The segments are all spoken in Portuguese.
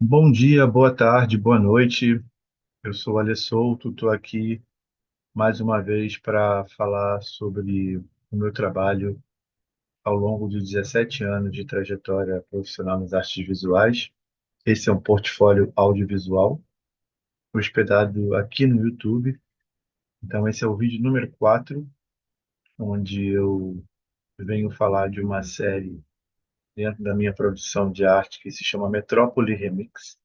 Bom dia, boa tarde, boa noite. Eu sou o Alê Souto, estou aqui mais uma vez para falar sobre o meu trabalho ao longo de 17 anos de trajetória profissional nas artes visuais. Esse é um portfólio audiovisual hospedado aqui no YouTube. Então, esse é o vídeo número 4, onde eu venho falar de uma série dentro da minha produção de arte que se chama Metrópole Remix.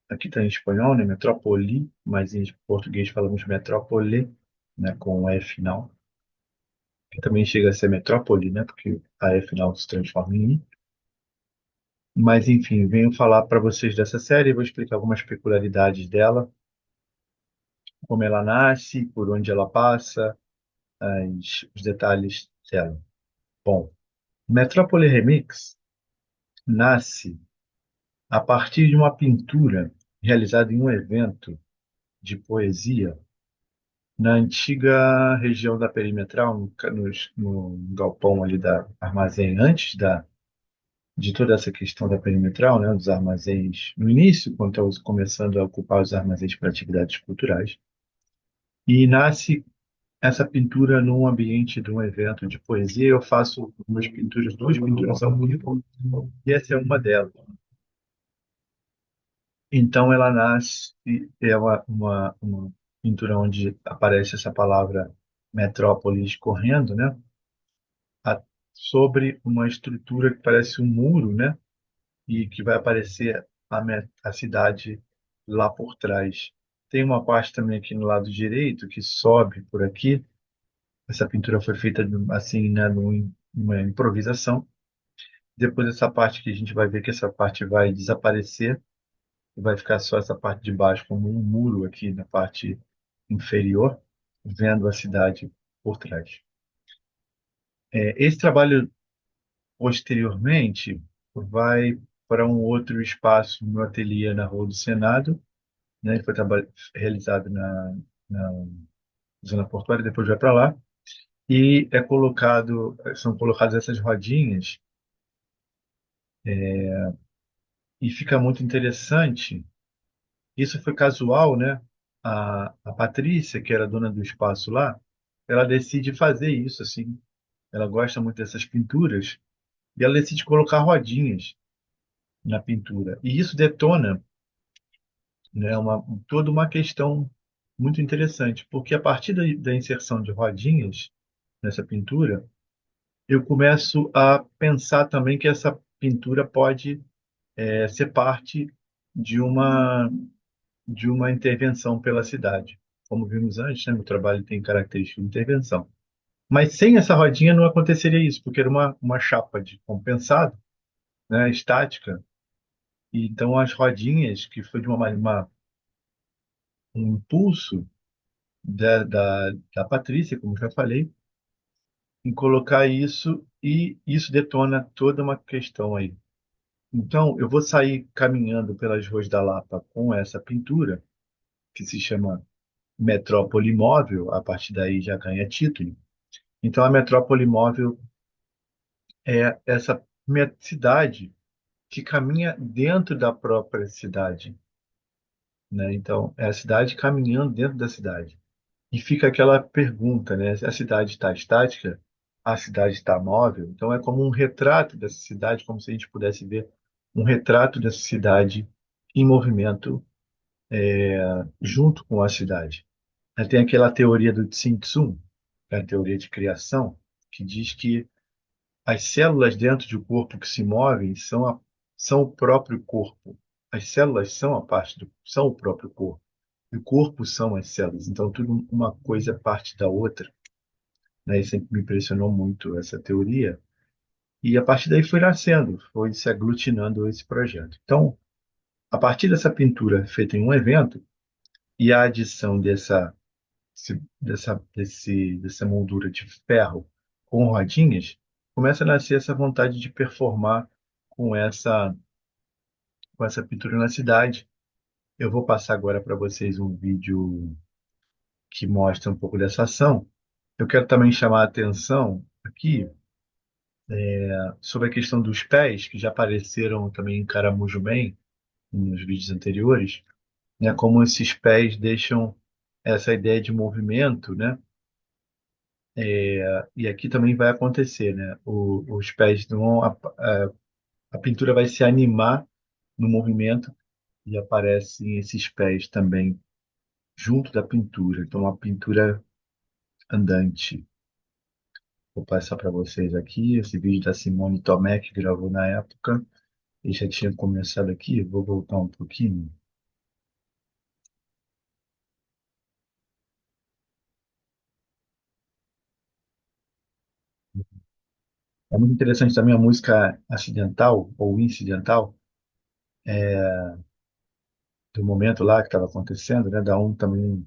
Aqui está em espanhol, né? Metrópole, mas em português falamos metrópole, né? Com o E final. Que também chega a ser metrópole, né? Porque a E final se transforma em I. Mas, enfim, venho falar para vocês dessa série, vou explicar algumas peculiaridades dela, como ela nasce, por onde ela passa, os detalhes dela. Bom, Metrópole Remix nasce a partir de uma pintura realizada em um evento de poesia na antiga região da Perimetral, no galpão ali da armazém, antes de toda essa questão da Perimetral, né, dos armazéns, no início, quando estamos começando a ocupar os armazéns para atividades culturais, e nasce essa pintura num ambiente de um evento de poesia. Eu faço umas pinturas, duas pinturas ao vivo, e essa é uma delas. Então, ela nasce, é uma pintura onde aparece essa palavra metrópolis correndo, né? a- Sobre uma estrutura que parece um muro, né? E que vai aparecer a cidade lá por trás. Tem uma parte também aqui no lado direito que sobe por aqui. Essa pintura foi feita assim, né, numa improvisação. Depois essa parte que a gente vai ver que essa parte vai desaparecer e vai ficar só essa parte de baixo como um muro aqui na parte inferior, vendo a cidade por trás. Esse trabalho posteriormente, vai para um outro espaço no ateliê na Rua do Senado, né? Ele foi realizado na zona portuária, depois vai para lá e são colocadas essas rodinhas e fica muito interessante. Isso foi casual, né? A Patrícia, que era dona do espaço lá, ela decide fazer isso assim. Ela gosta muito dessas pinturas e ela decide colocar rodinhas na pintura. E isso detona, né, toda uma questão muito interessante, porque a partir da inserção de rodinhas nessa pintura, eu começo a pensar também que essa pintura pode ser parte de uma intervenção pela cidade. Como vimos antes, né, meu trabalho tem característica de intervenção. Mas sem essa rodinha não aconteceria isso, porque era uma chapa de compensado, né, estática. E então as rodinhas, que foi de um impulso da Patrícia, como já falei, em colocar isso, e isso detona toda uma questão aí. Então, eu vou sair caminhando pelas ruas da Lapa com essa pintura, que se chama Metrópole Móvel, a partir daí já ganha título. Então, a Metrópole Móvel é essa cidade que caminha dentro da própria cidade, né? Então, é a cidade caminhando dentro da cidade. E fica aquela pergunta, né? A cidade está estática? A cidade está móvel? Então é como um retrato dessa cidade, como se a gente pudesse ver um retrato dessa cidade em movimento junto com a cidade. Aí tem aquela teoria do Tsim, que é a teoria de criação, que diz que as células dentro do corpo que se movem são o próprio corpo. As células são são o próprio corpo. E o corpo são as células. Então, tudo uma coisa é parte da outra, né? E sempre me impressionou muito essa teoria. E a partir daí foi nascendo, foi se aglutinando esse projeto. Então, a partir dessa pintura feita em um evento e a adição dessa moldura de ferro com rodinhas, começa a nascer essa vontade de performar com essa pintura na cidade. Eu vou passar agora para vocês um vídeo que mostra um pouco dessa ação. Eu quero também chamar a atenção aqui sobre a questão dos pés, que já apareceram também em Caramujo Man, nos vídeos anteriores, né, como esses pés deixam essa ideia de movimento, né? E aqui também vai acontecer, né? Os pés vão, a pintura vai se animar no movimento e aparecem esses pés também junto da pintura. Então, uma pintura andante. Vou passar para vocês aqui esse vídeo da Simone Tomé, que gravou na época. E já tinha começado aqui, vou voltar um pouquinho. É muito interessante também a música acidental ou incidental do momento lá que estava acontecendo, né? Da um também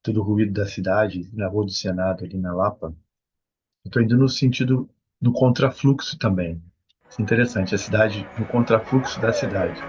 todo o ruído da cidade, na Rua do Senado, ali na Lapa. Eu estou indo no sentido do contrafluxo também. Isso é interessante, a cidade, no contrafluxo da cidade.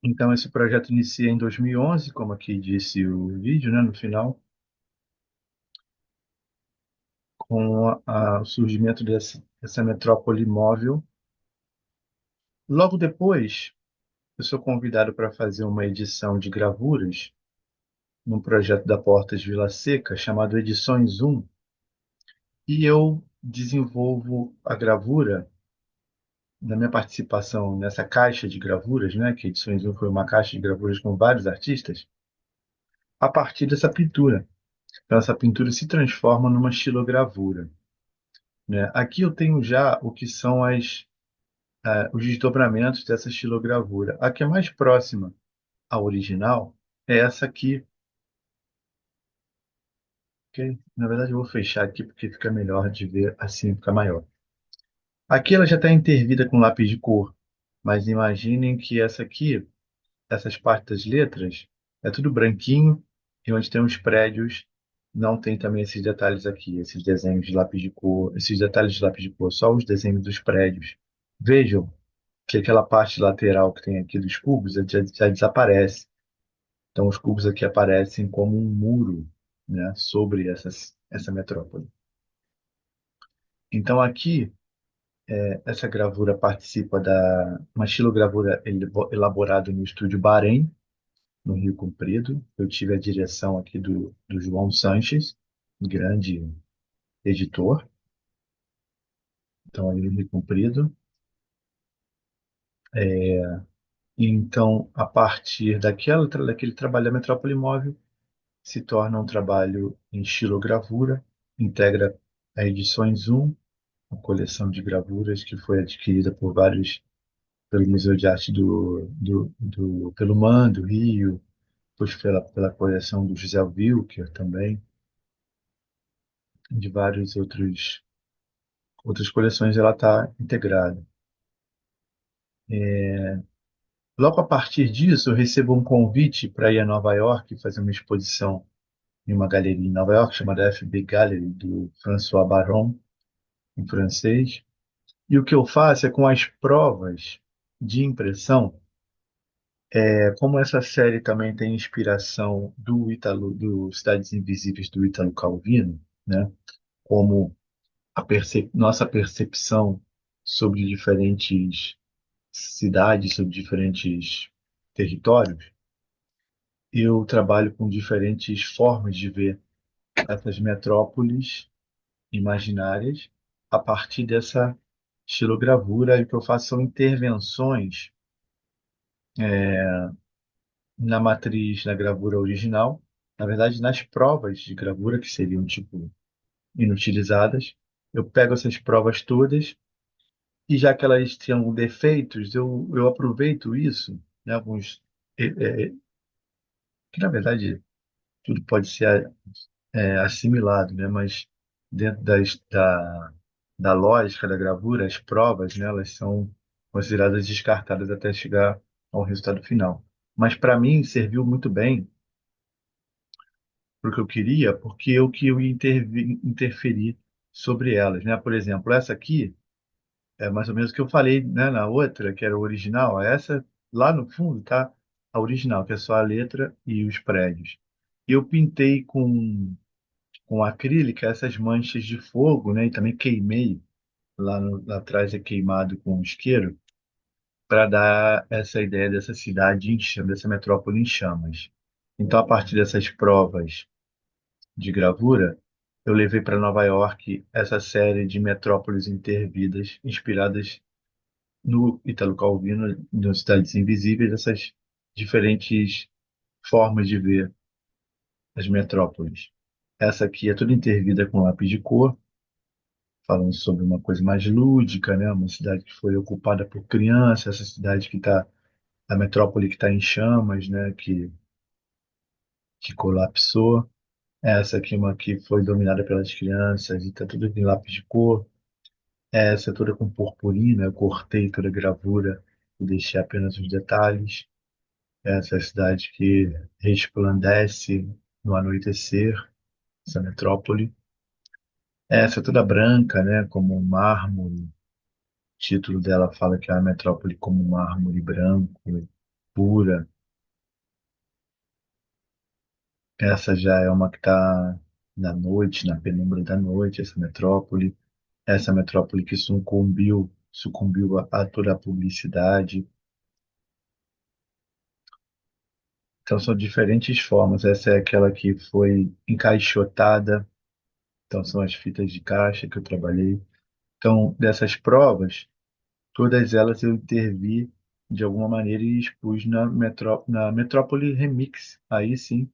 Então, esse projeto inicia em 2011, como aqui disse o vídeo, né, no final, com o surgimento dessa metrópole móvel. Logo depois, eu sou convidado para fazer uma edição de gravuras num projeto da Portas Vila Seca, chamado Edições 1, e eu desenvolvo a gravura, na minha participação nessa caixa de gravuras, né, que Edições 1 foi uma caixa de gravuras com vários artistas, a partir dessa pintura. Então, essa pintura se transforma numa xilogravura, né? Aqui eu tenho já o que são os desdobramentos dessa xilogravura. A que é mais próxima à original é essa aqui, ok? Na verdade, eu vou fechar aqui porque fica melhor de ver assim, fica maior. Aqui ela já está intervida com lápis de cor, mas imaginem que essa aqui, essas partes das letras, é tudo branquinho e onde tem os prédios não tem também esses detalhes aqui, esses desenhos de lápis de cor, esses detalhes de lápis de cor, só os desenhos dos prédios. Vejam que aquela parte lateral que tem aqui dos cubos já desaparece. Então os cubos aqui aparecem como um muro, né, sobre essa metrópole. Então aqui essa gravura participa da uma xilogravura elaborada no estúdio Bahrein, no Rio Comprido. Eu tive a direção aqui do João Sanches, grande editor, então ali no Rio Comprido. E então, a partir daquele trabalho da Metrópole Móvel, se torna um trabalho em xilogravura, integra a Edições 1, uma coleção de gravuras que foi adquirida pelo Museu de Arte pelo MAN, do Rio, depois pela coleção do José Wilker também, de vários outras coleções ela está integrada. Logo a partir disso, eu recebo um convite para ir a Nova York fazer uma exposição em uma galeria em Nova York chamada FB Gallery, do François Baron, em francês. E o que eu faço é com as provas de impressão, como essa série também tem inspiração do Cidades Invisíveis do Ítalo Calvino, né? Como nossa percepção sobre diferentes cidades, sobre diferentes territórios, eu trabalho com diferentes formas de ver essas metrópoles imaginárias a partir dessa xilogravura. E o que eu faço são intervenções na matriz, na gravura original, na verdade, nas provas de gravura, que seriam tipo inutilizadas. Eu pego essas provas todas E já que elas tinham defeitos, eu aproveito isso, né, alguns, que na verdade tudo pode ser assimilado, né, mas dentro da lógica da gravura, as provas, né, elas são consideradas descartadas até chegar ao resultado final. Mas para mim serviu muito bem para o que eu queria, porque eu ia interferir sobre elas, né? Por exemplo, essa aqui é mais ou menos o que eu falei, né, na outra, que era o original. Essa, lá no fundo, tá a original, que é só a letra e os prédios. E eu pintei com acrílica essas manchas de fogo, né? E também queimei, lá atrás é queimado com isqueiro, para dar essa ideia dessa cidade em chamas, dessa metrópole em chamas. Então, a partir dessas provas de gravura, eu levei para Nova York essa série de metrópoles intervidas, inspiradas no Italo Calvino, nas Cidades Invisíveis, essas diferentes formas de ver as metrópoles. Essa aqui é toda intervida com lápis de cor, falando sobre uma coisa mais lúdica, né? Uma cidade que foi ocupada por crianças, essa cidade que está, a metrópole que está em chamas, né? Que colapsou. Essa aqui é uma que foi dominada pelas crianças e está tudo em lápis de cor. Essa é toda com purpurina, eu cortei toda a gravura e deixei apenas os detalhes. Essa é a cidade que resplandece no anoitecer, essa metrópole. Essa é toda branca, né, como um mármore. O título dela fala que é a metrópole como um mármore branco, pura. Essa já é uma que está na noite, na penumbra da noite, essa metrópole. Essa metrópole que sucumbiu a toda a publicidade. Então são diferentes formas. Essa é aquela que foi encaixotada. Então são as fitas de caixa que eu trabalhei. Então, dessas provas, todas elas eu intervi de alguma maneira e expus na Metrópole Remix. Aí sim,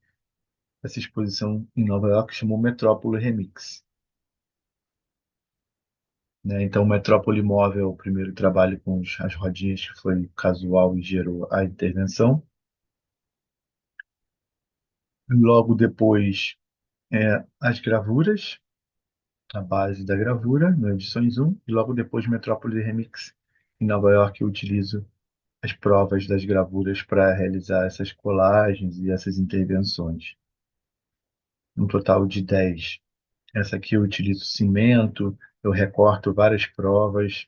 essa exposição em Nova York chamou Metrópole Remix. Né? Então, Metrópole Móvel, o primeiro trabalho com as rodinhas, que foi casual e gerou a intervenção. Logo depois, as gravuras, a base da gravura, no Edições 1. E logo depois, Metrópole Remix. Em Nova York, eu utilizo as provas das gravuras para realizar essas colagens e essas intervenções. Um total de 10. Essa aqui eu utilizo cimento, eu recorto várias provas,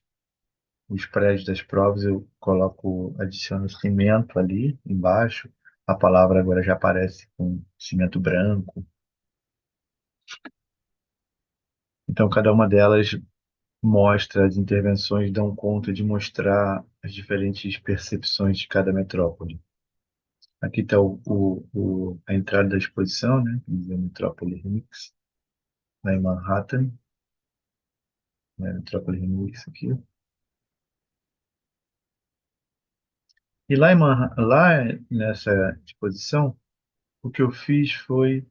os prédios das provas eu coloco, adiciono cimento ali embaixo. A palavra agora já aparece com cimento branco. Então, cada uma delas mostra, as intervenções dão conta de mostrar as diferentes percepções de cada metrópole. Aqui está a entrada da exposição, né? Museu Metrópole Remix, lá em Manhattan, né? Metrópole Remix aqui. E lá nessa exposição, o que eu fiz foi,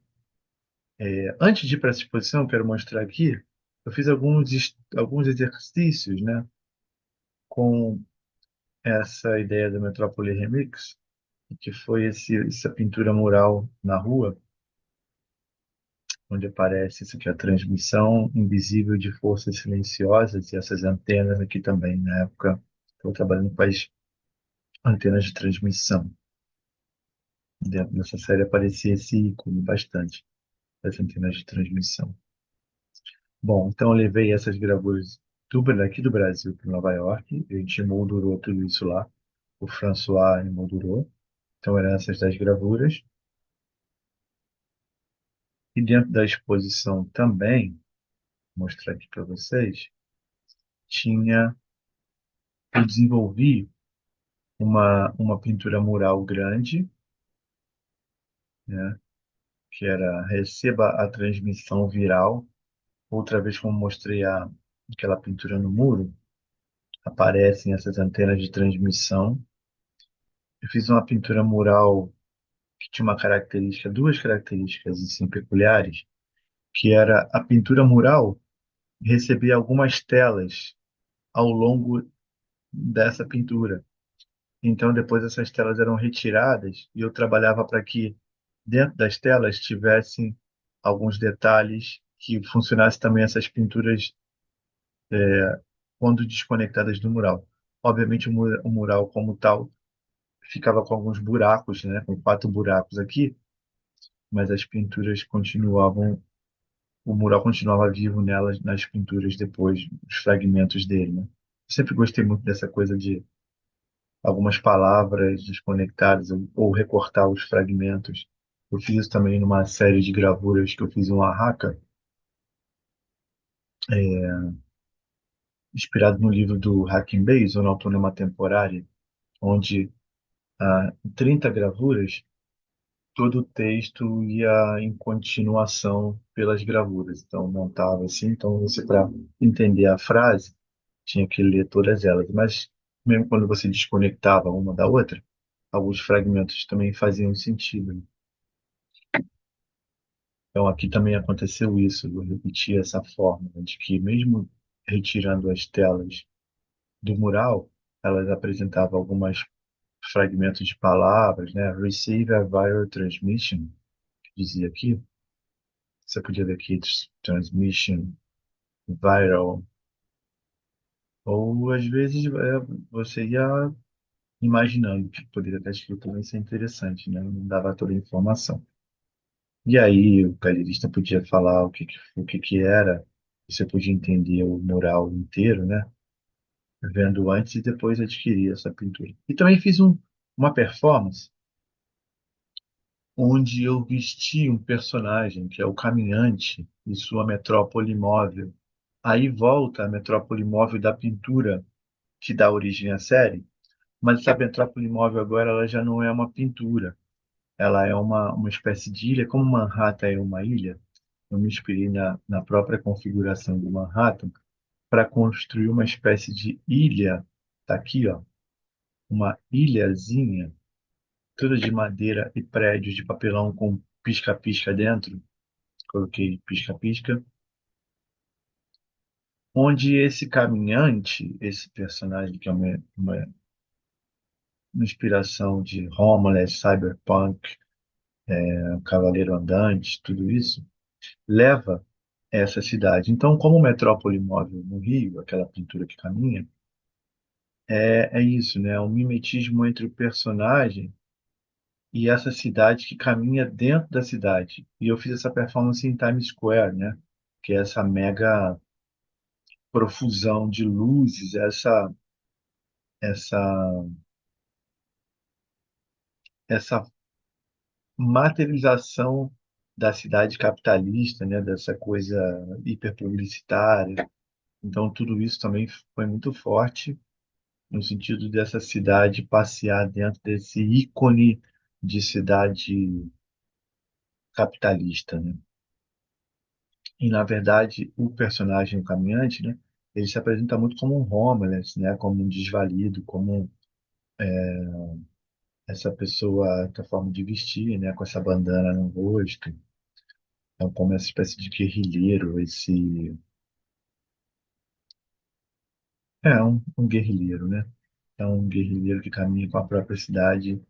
antes de ir para essa exposição, eu quero mostrar aqui, eu fiz alguns exercícios, né? Com essa ideia da Metrópole Remix, que foi essa pintura mural na rua, onde aparece isso aqui, a transmissão invisível de forças silenciosas e essas antenas aqui também. Na época, estou trabalhando com as antenas de transmissão. Dentro dessa série aparecia esse ícone bastante, das antenas de transmissão. Bom, então eu levei essas gravuras daqui do Brasil para Nova York, a gente moldurou tudo isso lá, o François moldurou, então eram essas 10 gravuras. E dentro da exposição também, vou mostrar aqui para vocês, eu desenvolvi uma pintura mural grande, né, que era Receba a Transmissão Viral. Outra vez, como mostrei aquela pintura no muro, aparecem essas antenas de transmissão. Eu fiz uma pintura mural que tinha duas características assim, peculiares, que era a pintura mural recebia algumas telas ao longo dessa pintura. Então, depois essas telas eram retiradas e eu trabalhava para que dentro das telas tivessem alguns detalhes que funcionassem também essas pinturas quando desconectadas do mural. Obviamente, o mural como tal ficava com alguns buracos, né, com 4 buracos aqui, mas as pinturas continuavam, o mural continuava vivo nelas, nas pinturas depois, os fragmentos dele, né? Sempre gostei muito dessa coisa de algumas palavras desconectadas ou recortar os fragmentos. Eu fiz isso também numa série de gravuras que eu fiz em Oaxaca, inspirado no livro do Hacking Bay, Zona Autônoma Temporária, onde 30 gravuras, todo o texto ia em continuação pelas gravuras. Então, montava assim, então você, para entender a frase, tinha que ler todas elas. Mas, mesmo quando você desconectava uma da outra, alguns fragmentos também faziam sentido, né? Então, aqui também aconteceu isso. Eu repeti essa forma, né, de que, mesmo retirando as telas do mural, elas apresentavam alguns fragmentos de palavras, né? Receive a viral transmission, que dizia aqui. Você podia ver aqui, transmission, viral. Ou, às vezes, você ia imaginando que poderia estar escrito também, isso é interessante, né? Não dava toda a informação. E aí, o galerista podia falar o que que era, você podia entender o mural inteiro, né? Vendo antes e depois adquirir essa pintura. E também fiz uma performance onde eu vesti um personagem, que é o caminhante, e sua metrópole móvel. Aí volta a metrópole móvel da pintura que dá origem à série, mas essa metrópole móvel agora ela já não é uma pintura, ela é uma espécie de ilha, como Manhattan é uma ilha. Eu me inspirei na própria configuração do Manhattan para construir uma espécie de ilha. Tá aqui, ó, uma ilhazinha, toda de madeira e prédios de papelão com pisca-pisca dentro. Coloquei pisca-pisca. Onde esse caminhante, esse personagem que é uma inspiração de Homeland, Cyberpunk, Cavaleiro Andante, tudo isso, leva essa cidade. Então, como metrópole móvel no Rio, aquela pintura que caminha, é isso, né? É um mimetismo entre o personagem e essa cidade que caminha dentro da cidade. E eu fiz essa performance em Times Square, né? Que é essa mega profusão de luzes, essa, essa materialização da cidade capitalista, né? Dessa coisa hiperpublicitária. Então, tudo isso também foi muito forte no sentido dessa cidade passear dentro desse ícone de cidade capitalista, né? E, na verdade, o personagem o caminhante, né? Ele se apresenta muito como um homeless, né? Como um desvalido, como essa pessoa com a forma de vestir, né? Com essa bandana no rosto. Então, como essa espécie de guerrilheiro, um guerrilheiro, né? É um guerrilheiro que caminha com a própria cidade,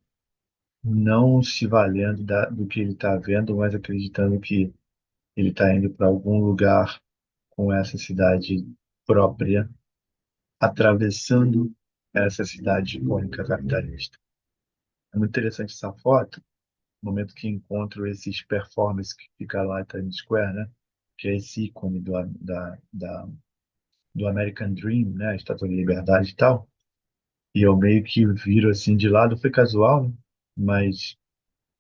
não se valendo do que ele está vendo, mas acreditando que ele está indo para algum lugar com essa cidade própria, atravessando essa cidade icônica capitalista. É muito interessante essa foto, no momento que encontro esses performances que fica lá em Times Square, né? Que é esse ícone do American Dream, né? A Estátua da Liberdade e tal. E eu meio que viro assim de lado, foi casual, né? Mas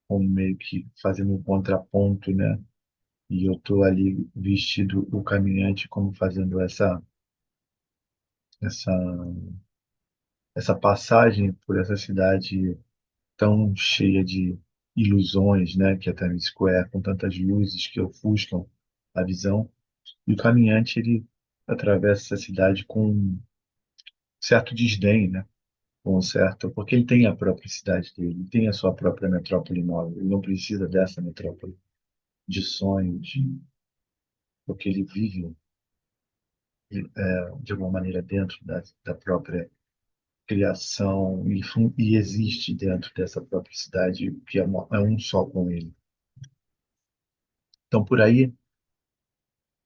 como meio que fazendo um contraponto, né? E eu tô ali vestido o caminhante como fazendo essa essa passagem por essa cidade tão cheia de ilusões, né, que é Times Square, com tantas luzes que ofuscam a visão. E o caminhante ele atravessa essa cidade com um certo desdém, né? Com um certo, porque ele tem a própria cidade dele, ele tem a sua própria metrópole móvel, ele não precisa dessa metrópole de sonhos, porque ele vive de alguma maneira dentro da própria criação e existe dentro dessa própria cidade, que é um só com ele. Então, por aí,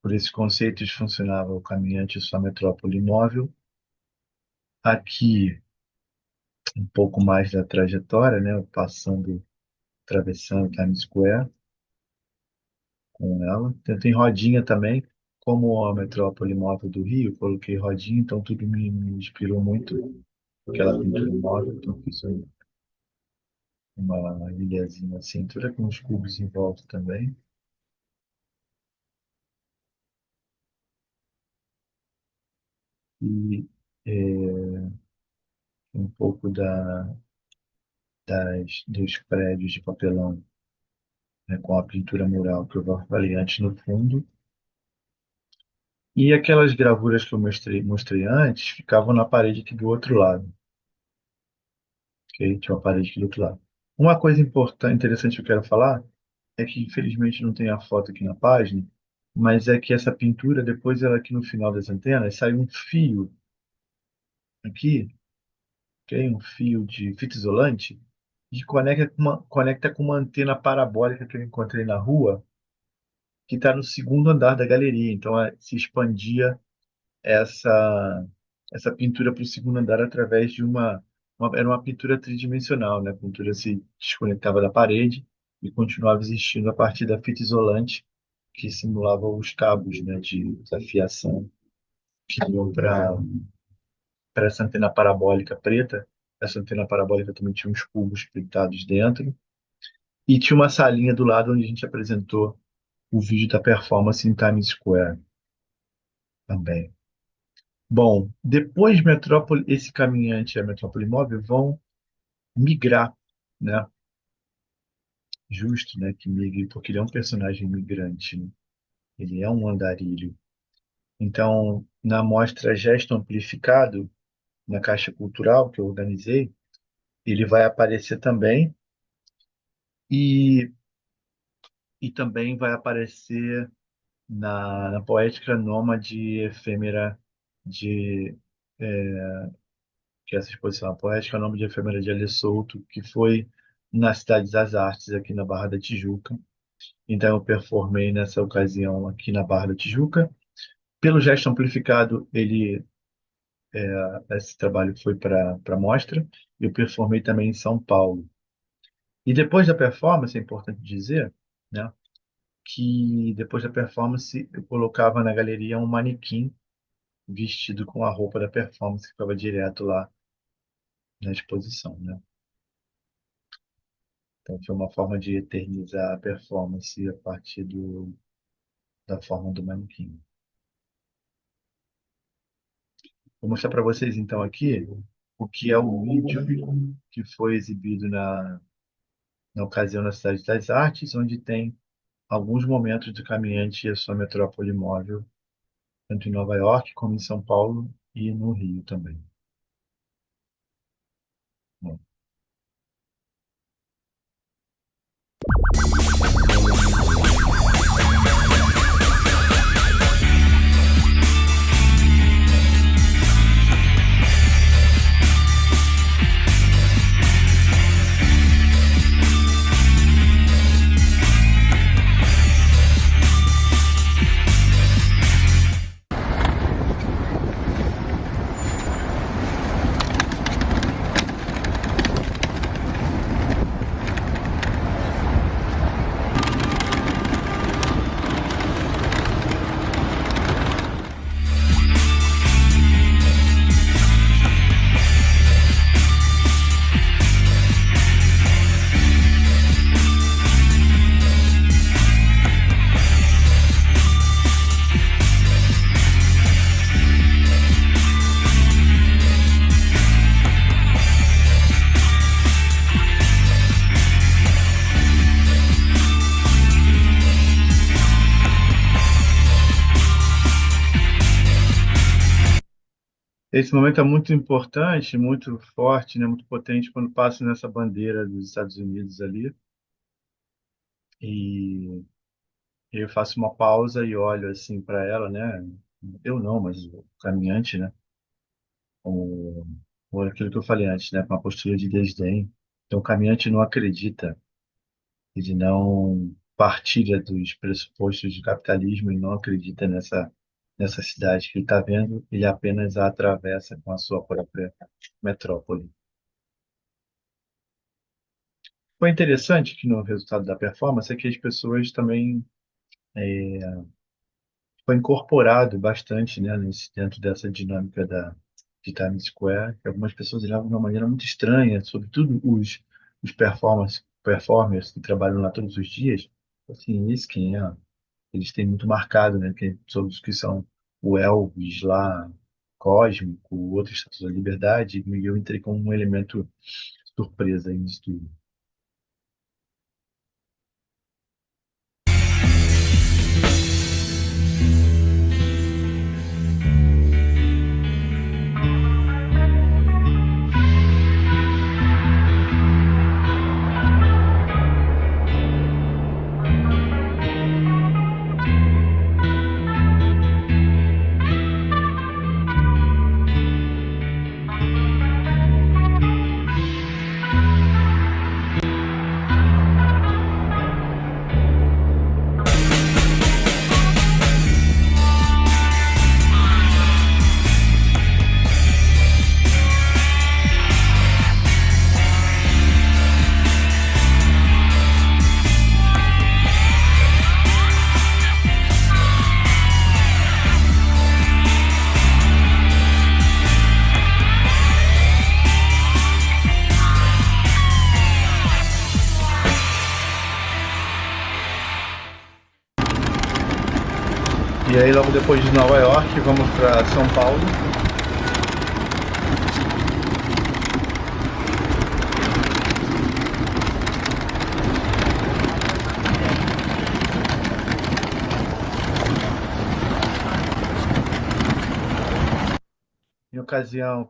por esses conceitos, funcionava o caminhante e sua metrópole imóvel. Aqui, um pouco mais da trajetória, né, passando, atravessando Times Square com ela. Tem rodinha também, como a metrópole imóvel do Rio, coloquei rodinha, então tudo me inspirou muito aquela pintura móvel, então fiz uma ilhazinha assim, toda com uns cubos em volta também. E um pouco dos prédios de papelão, né, com a pintura mural que eu falei antes no fundo. E aquelas gravuras que eu mostrei antes ficavam na parede aqui do outro lado. Ok? Tinha uma parede aqui do outro lado. Uma coisa importante, interessante que eu quero falar é que, infelizmente, não tem a foto aqui na página, mas é que essa pintura, depois ela aqui no final das antenas, sai um fio aqui, ok? Um fio de fita isolante, e conecta com uma antena parabólica que eu encontrei na rua, que está no segundo andar da galeria. Então, se expandia essa essa pintura para o segundo andar através de era uma pintura tridimensional, né? A pintura se desconectava da parede e continuava existindo a partir da fita isolante que simulava os cabos, né, de fiação que iam para essa antena parabólica preta. Essa antena parabólica também tinha uns cubos pintados dentro e tinha uma salinha do lado onde a gente apresentou o vídeo da performance em Times Square também. Bom, depois Metrópole, esse caminhante e a Metrópole Móvel vão migrar, né? Justo, né, que migre, porque ele é um personagem migrante, né? Ele é um andarilho. Então, na mostra Gesto Amplificado, na Caixa Cultural que eu organizei, ele vai aparecer também e, e também vai aparecer na Poética Nômade Efêmera de que é essa exposição, a Poética Nômade Efêmera de Alê Souto, que foi na Cidade das Artes, aqui na Barra da Tijuca. Então, eu performei nessa ocasião aqui na Barra da Tijuca. Pelo gesto amplificado, esse trabalho foi para mostra. Eu performei também em São Paulo. E depois da performance, é importante dizer, né, que depois da performance eu colocava na galeria um manequim vestido com a roupa da performance que ficava direto lá na exposição, né? Então foi uma forma de eternizar a performance a partir da forma do manequim. Vou mostrar para vocês então aqui o que é o vídeo que foi exibido na ocasião na Cidade das Artes, onde tem alguns momentos do caminhante e a sua metrópole móvel, tanto em Nova York como em São Paulo e no Rio também. Bom, esse momento é muito importante, muito forte, né, muito potente quando passa nessa bandeira dos Estados Unidos ali e eu faço uma pausa e olho assim para ela, né? Eu não, mas o caminhante, né? Com, com aquilo que eu falei antes, né? Com a postura de desdém. Então, o caminhante não acredita, ele não partilha dos pressupostos do capitalismo, ele não acredita nessa cidade que ele está vendo, ele apenas a atravessa com a sua própria metrópole. Foi interessante que no resultado da performance é que as pessoas também foi incorporado bastante, né, dentro dessa dinâmica de Times Square, que algumas pessoas olhavam de uma maneira muito estranha, sobretudo os performers que trabalham lá todos os dias. Assim, isso quem é? Eles têm muito marcado, né, que, sobre os que são o Elvis lá, Cósmico, outros Estados da Liberdade, e eu entrei como um elemento surpresa aí nisso tudo. E aí, logo depois de Nova York, vamos para São Paulo.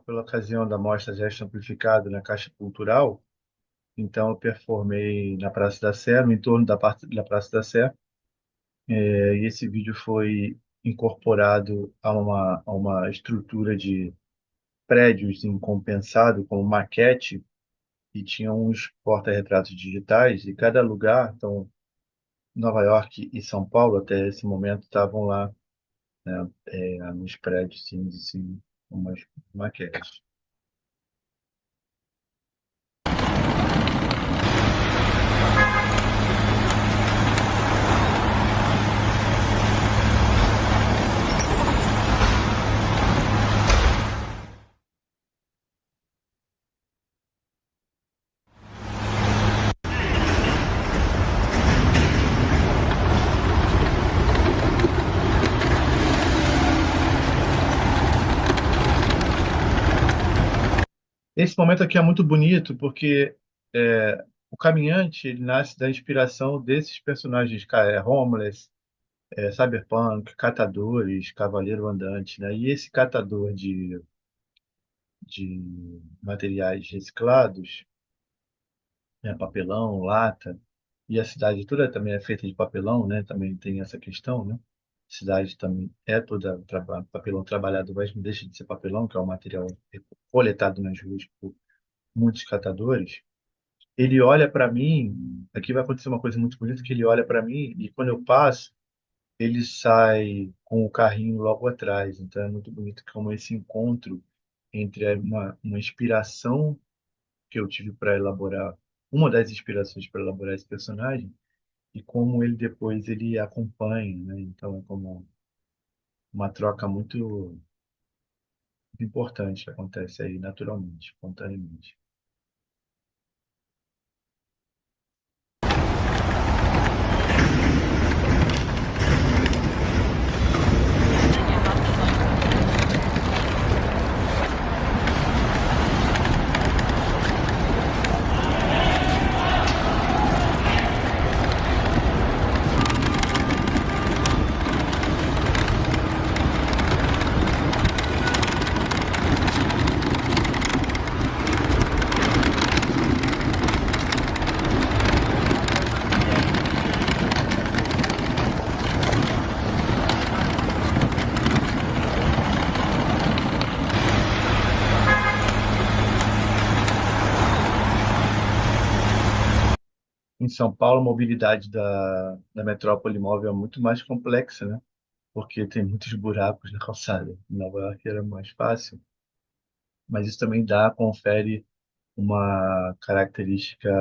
Pela ocasião da Mostra Gesto Amplificado na Caixa Cultural, então eu performei na Praça da Sé, no entorno da Praça da Sé, e esse vídeo foi incorporado a uma estrutura de prédios em compensado, como maquete, e tinha uns porta-retratos digitais, e cada lugar, então Nova York e São Paulo, até esse momento, estavam lá, né, nos prédios, sim, umas maquetes. Esse momento aqui é muito bonito porque o caminhante ele nasce da inspiração desses personagens, cara, homeless, cyberpunk, catadores, cavaleiro andante, né? E esse catador de materiais reciclados, né? Papelão, lata, e a cidade toda também é feita de papelão, né? Também tem essa questão, né? A cidade também é toda papelão trabalhado, mas não deixa de ser papelão, que é um material coletado nas ruas por muitos catadores. Ele olha para mim, aqui vai acontecer uma coisa muito bonita, que ele olha para mim e quando eu passo, ele sai com o carrinho logo atrás. Então é muito bonito como esse encontro entre uma inspiração que eu tive para elaborar, uma das inspirações para elaborar esse personagem, e como ele depois ele acompanha, né? Então é como uma troca muito importante que acontece aí naturalmente, espontaneamente. Em São Paulo, a mobilidade da metrópole móvel é muito mais complexa, né? Porque tem muitos buracos na calçada. Em Nova York era mais fácil, mas isso também confere uma característica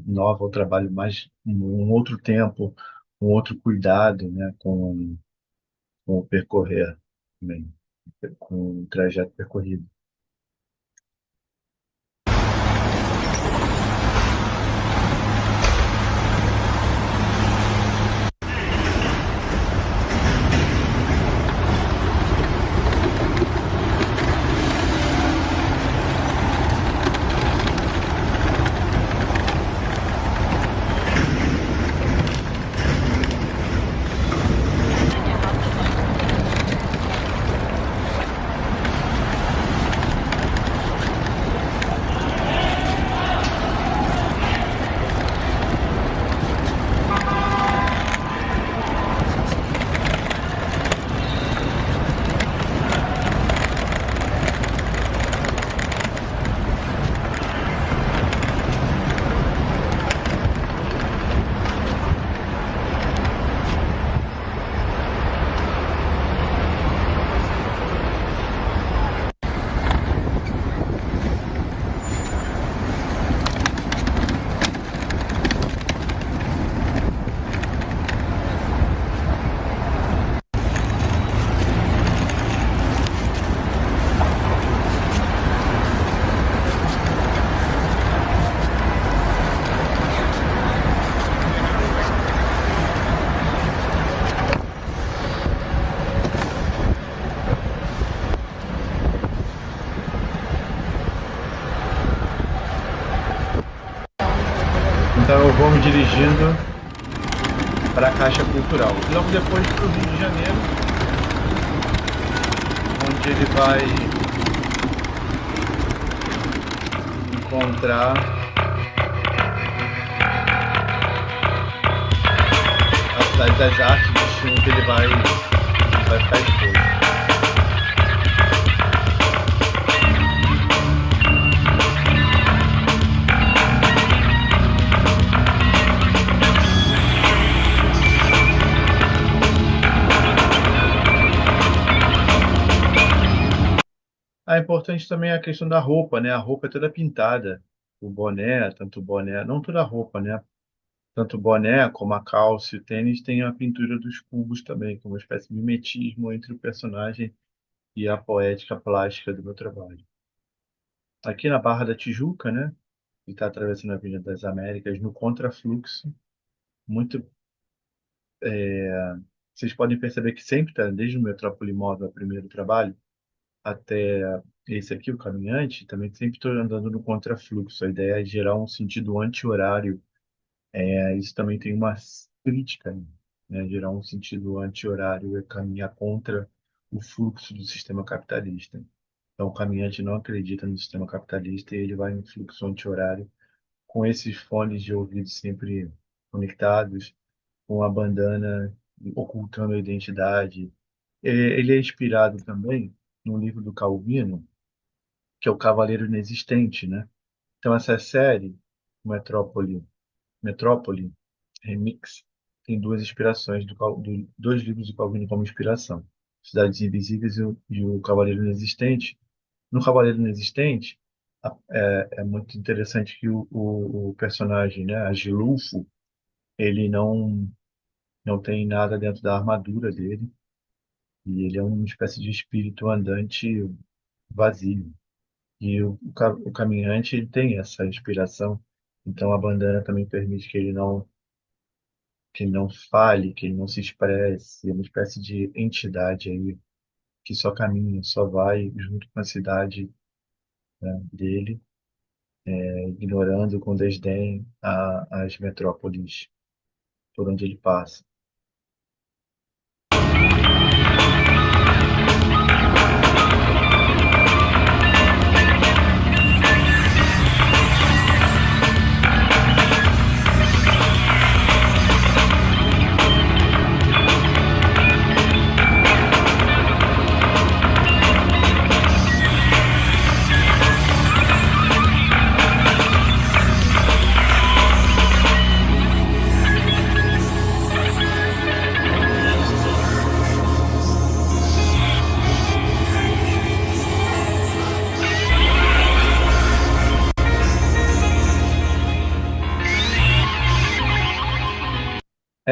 nova ao trabalho, mais um outro tempo, um outro cuidado, né, com o percorrer, também, com o trajeto percorrido. Então eu vou me dirigindo para a Caixa Cultural. E logo depois para o Rio de Janeiro, onde ele vai encontrar a Cidade das Artes, destino que ele vai ficar exposto. É importante também a questão da roupa, né? A roupa é toda pintada. O boné, tanto o boné, não toda a roupa, né? Tanto o boné como a calça e o tênis tem a pintura dos cubos também, que é uma espécie de mimetismo entre o personagem e a poética plástica do meu trabalho. Aqui na Barra da Tijuca, né? Que está atravessando a Avenida das Américas, no contrafluxo, muito, vocês podem perceber que sempre está, desde o Metrópole Móvel, o primeiro trabalho, até esse aqui, o Caminhante, também sempre estou andando no contrafluxo. A ideia é gerar um sentido anti-horário. Isso também tem uma crítica, né? Gerar um sentido anti-horário é caminhar contra o fluxo do sistema capitalista. Então, o caminhante não acredita no sistema capitalista e ele vai no fluxo anti-horário com esses fones de ouvido sempre conectados, com a bandana ocultando a identidade. Ele é inspirado também no livro do Calvino, que é o Cavaleiro Inexistente, né? Então, essa série, Metrópole, Metrópole Remix, tem duas inspirações, dois livros do Calvino como inspiração. Cidades Invisíveis e o Cavaleiro Inexistente. No Cavaleiro Inexistente, é muito interessante que o personagem, né, Agilulfo, ele não tem nada dentro da armadura dele, e ele é uma espécie de espírito andante vazio. E o caminhante ele tem essa inspiração, então a bandana também permite que ele não fale, que ele não se expresse, é uma espécie de entidade aí que só caminha, só vai junto com a cidade, né, dele, ignorando com desdém as metrópoles por onde ele passa.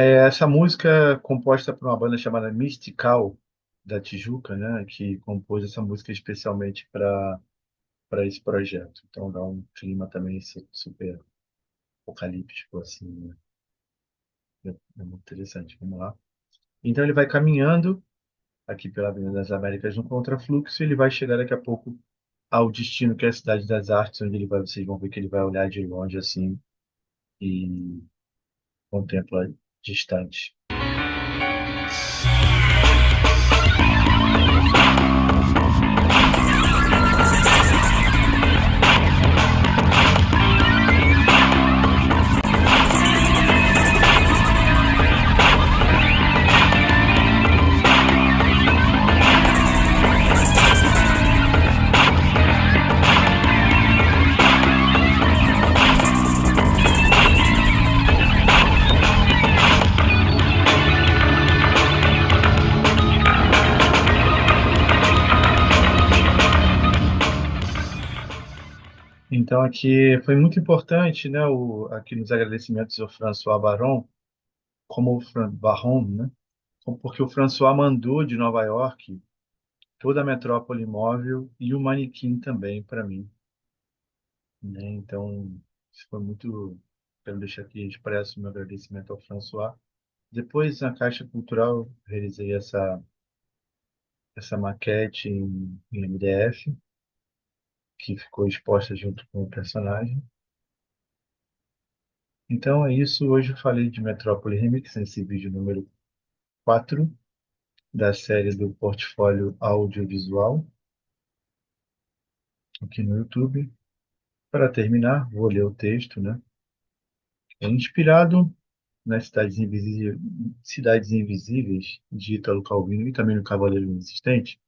Essa música é composta por uma banda chamada Mystical, da Tijuca, né? Que compôs essa música especialmente para esse projeto. Então dá um clima também super apocalíptico, assim, né? É muito interessante. Vamos lá. Então ele vai caminhando aqui pela Avenida das Américas no contrafluxo e ele vai chegar daqui a pouco ao destino que é a Cidade das Artes, onde ele vai, vocês vão ver que ele vai olhar de longe assim e contempla distante. Então aqui foi muito importante, né, aqui nos agradecimentos ao François Baron, como Baron, né, porque o François mandou de Nova York toda a metrópole móvel e o manequim também para mim, né? Então isso foi muito, quero deixar aqui expresso o meu agradecimento ao François. Depois na Caixa Cultural realizei essa maquete em MDF que ficou exposta junto com o personagem. Então é isso. Hoje eu falei de Metrópole Remix nesse vídeo número 4 da série do portfólio audiovisual aqui no YouTube. Para terminar, vou ler o texto, né? É inspirado nas Cidades Invisíveis de Ítalo Calvino e também no Cavaleiro Insistente.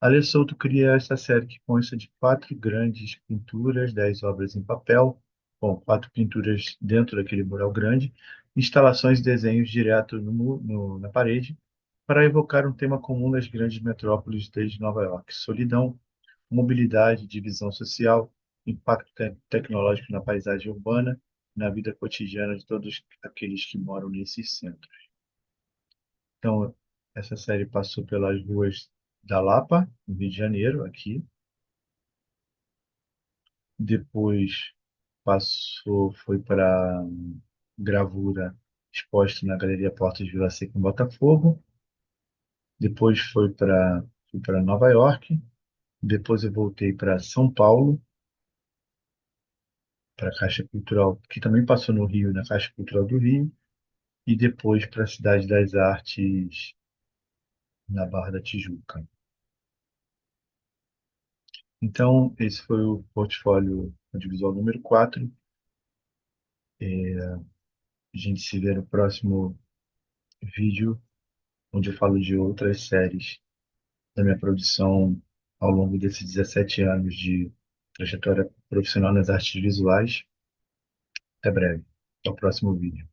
Ale Souto cria esta série que consta de 4 grandes pinturas, 10 obras em papel, bom, 4 pinturas dentro daquele mural grande, instalações e desenhos direto na parede, para evocar um tema comum das grandes metrópoles desde Nova York: solidão, mobilidade, divisão social, impacto tecnológico na paisagem urbana, na vida cotidiana de todos aqueles que moram nesses centros. Então, essa série passou pelas ruas da Lapa, no Rio de Janeiro, aqui. Depois foi para gravura exposta na Galeria Portas de Vila Seca, em Botafogo. Depois fui para Nova York. Depois eu voltei para São Paulo, para a Caixa Cultural, que também passou no Rio, na Caixa Cultural do Rio. E depois para a Cidade das Artes, na Barra da Tijuca. Então, esse foi o portfólio audiovisual número 4. A gente se vê no próximo vídeo, onde eu falo de outras séries da minha produção ao longo desses 17 anos de trajetória profissional nas artes visuais. Até breve. Até o próximo vídeo.